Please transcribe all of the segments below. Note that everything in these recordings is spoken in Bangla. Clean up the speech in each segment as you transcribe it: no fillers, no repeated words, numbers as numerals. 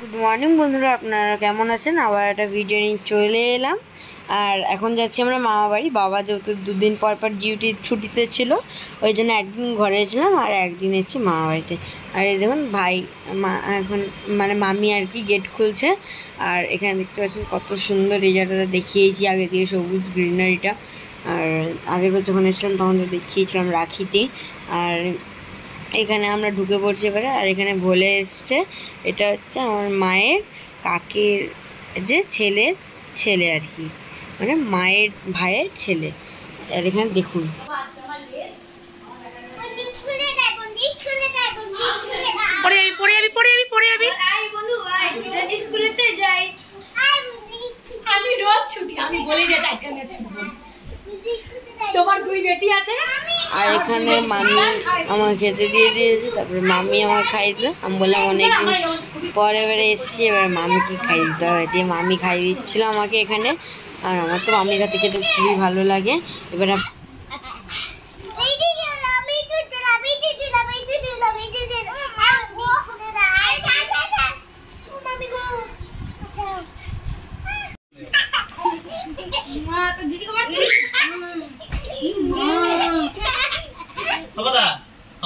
গুড মর্নিং বন্ধুরা, আপনারা কেমন আছেন? আবার একটা ভিডিও নিয়ে চলে এলাম। আর এখন যাচ্ছি আমরা মামা বাড়ি। বাবা যেহেতু দুদিন পর পর ডিউটি ছুটিতে ছিল, ওই জন্য একদিন ঘরে ছিলাম আর একদিন এসেছি মামা বাড়িতে। আর এই দেখুন ভাই এখন মানে মামি আর কি গেট খুলছে। আর এখানে দেখতে পাচ্ছেন কত সুন্দর এই জায়গাটা দেখিয়েছি আগে থেকে, সবুজ গ্রিনারিটা। আর আগের বার যখন এসেছিলাম তখন তো দেখিয়েছিলাম রাখিতে। আর এখানে আমরা ঢুকে পড়ছি এবারে। আর এখানে বলে এসছে এটা হচ্ছে আমার মায়ের কাকের যে ছেলে আর কি, মানে মায়ের ভাইয়ের ছেলে। আর এখানে দেখুন আমি রোজ ছুটি, আমি বলে দিই আজকে আমি ছুটি। তোমার দুই বেটি আছে। আর এখানে মামি আমার খেতে দিয়ে দিয়েছে, তারপরে মামি আমার খাইয়ে দিল। আমি বললাম অনেকদিন পরে এবারে এসেছি, এবারে মামিকে খাইয়ে দিতে হবে, দিয়ে মামি খাইয়ে দিচ্ছিল আমাকে এখানে। আর আমার তো মামির কাছে খেতে খুবই ভালো লাগে। এবারে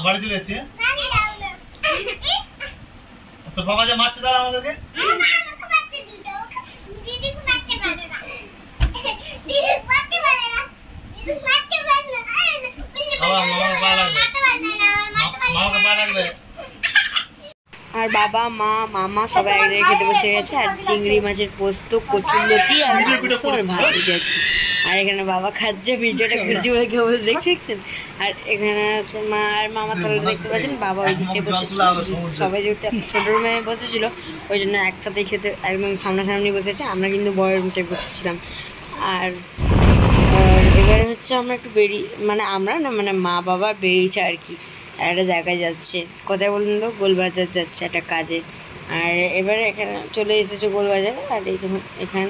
বাড়ি চলে যাচ্ছে তোর বাবা যে মারছে তারা আমাদেরকে। আর বাবা মা মামা সবাই এক জায়গায় খেতে বসে গেছে। আর চিংড়ি মাছের পোস্ত, কচুরলতি আর মাংস আর ভাত দিয়েছে। আর এখানে বাবা খাচ্ছে, ভিডিওটা ঘুরছি বলে কেউ দেখছেন। আর এখানে আছে মা আর মামা তলে দেখতে পাচ্ছেন। বাবা ওই দিকে বসেছিল, সবাই যেহেতু ছোটো রুমে বসেছিল ওই জন্য একসাথেই খেতে একদম সামনাসামনি বসেছে। আমরা কিন্তু বড় রুমটায় বসেছিলাম। আর এবারে হচ্ছে আমরা একটু মানে আমরা না মানে মা বাবা বেরিয়েছে আর কি, একটা জায়গায় যাচ্ছে। কোথায় বলুন তো? গোলবাজার যাচ্ছে একটা কাজে। আর এবারে এখানে চলে এসেছে গোলবাজারে। আর এই দেখুন এখানে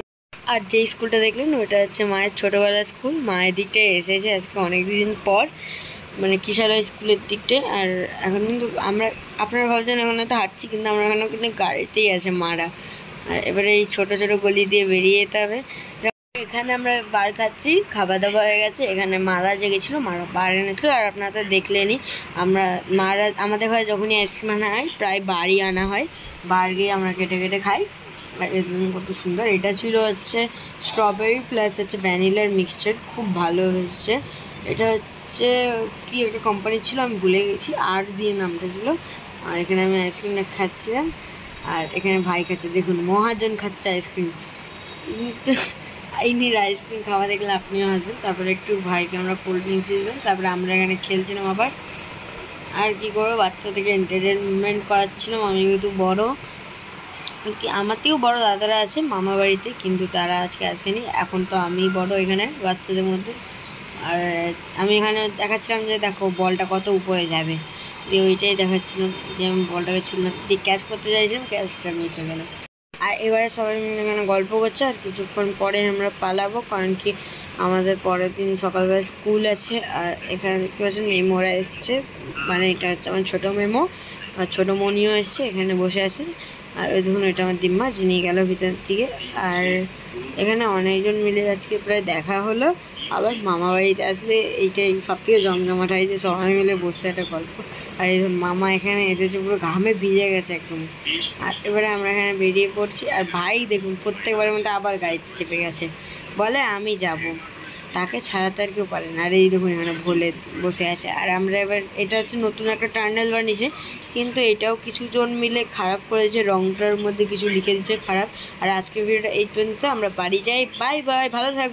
আর যে স্কুলটা দেখলেন ওটা হচ্ছে মায়ের ছোটোবেলার স্কুল। মায়ের দিকটায় এসেছে আজকে অনেক দিন পর, মানে কিশোরগঞ্জ স্কুলের দিকটায়। আর এখন কিন্তু আপনারা ভাবছেন এখন হয়তো হাঁটছি, কিন্তু আমরা এখনও কিন্তু গাড়িতেই আছে মারা। আর এবারে এই ছোটো ছোটো গলি দিয়ে বেরিয়ে যেতে হবে। এখানে আমরা বার খাচ্ছি, খাওয়া দাওয়া হয়ে গেছে। এখানে মারা জেগেছিলো, মারা বার এনেছিলো। আর আপনারা তো দেখলেনই, আমাদের ঘরে যখনই আইসক্রিম আনা হয় প্রায় বাড়ি আনা হয়, বার গিয়ে আমরা কেটে কেটে খাই। আর কত সুন্দর এটা ছিল হচ্ছে স্ট্রবেরি প্লাস হচ্ছে ভ্যানিলার মিক্সচার, খুব ভালো হয়েছে। এটা হচ্ছে কি একটা কোম্পানি ছিল, আমি ভুলে গেছি, আর দিয়ে নামটা ছিল। আর এখানে আমি আইসক্রিমটা খাচ্ছিলাম। আর এখানে ভাই খাচ্ছে, দেখুন মহাজন খাচ্ছে আইসক্রিম। ইনির আইসক্রিম খাওয়া দেখলে আপনিও হাসবেন। তারপরে একটু ভাইকে আমরা কোল্ড ড্রিঙ্কস দিলাম। তারপরে আমরা এখানে খেলছিলাম আবার। আর কি করবো, বাচ্চা থেকে এন্টারটেনমেন্ট করাচ্ছিলাম। আমি কিন্তু বড়, আমার থেকেও বড় দাদারা আছে মামা বাড়িতে, কিন্তু তারা আজকে আসেনি। এখন তো আমি বড় এখানে বাচ্চাদের মধ্যে। আর আমি এখানে দেখাচ্ছিলাম যে দেখো বলটা কত উপরে যাবে, দিয়ে ওইটাই দেখাচ্ছিলাম যে আমি বলটাকে ছুঁড়লাম, দিয়ে ক্যাচ করতে চাইছিলাম, ক্যাচটা মিস হয়ে গেল। আর এবারে সবাই মিলে এখানে গল্প করছে। আর কিছুক্ষণ পরে আমরা পালাবো, কারণ কি আমাদের পরের দিন সকালবেলা স্কুল আছে। আর এখানে দেখতে পাচ্ছেন মেমোরা এসছে, মানে এটা হচ্ছে আমার ছোটো মেমো, আর ছোটো মনিও এসছে, এখানে বসে আছে। আর ওই দেখুন এটা আমার দিম্মা, যিনি গেল ভিতর দিকে। আর এখানে অনেকজন মিলে আজকে প্রায় দেখা হলো। আবার মামা বাড়িতে আসলে এইটাই সব থেকে জমজমাট হয়, যে সবাই মিলে বসে একটা গল্প। আর এই মামা এখানে এসেছে, পুরো ঘামে ভিজে গেছে একদম। আর এবারে আমরা এখানে বেরিয়ে পড়ছি। আর ভাই দেখুন প্রত্যেকবারের মধ্যে আবার গাড়িতে চেপে গেছে, বলে আমি যাব, তাকে ছাড়াতে আর কেউ পারে না। আর এই দেখুন এখানে ভোলে বসে আছে। আর আমরা এবার এটা হচ্ছে নতুন একটা টার্নেল বানিয়েছে, কিন্তু এটাও কিছুজন মিলে খারাপ করেছে, রংটার মধ্যে কিছু লিখে দিচ্ছে খারাপ। আর আজকের ভিডিওটা এই পর্যন্ত, আমরা বাড়ি যাই, বাই বাই, ভালো থাকবে।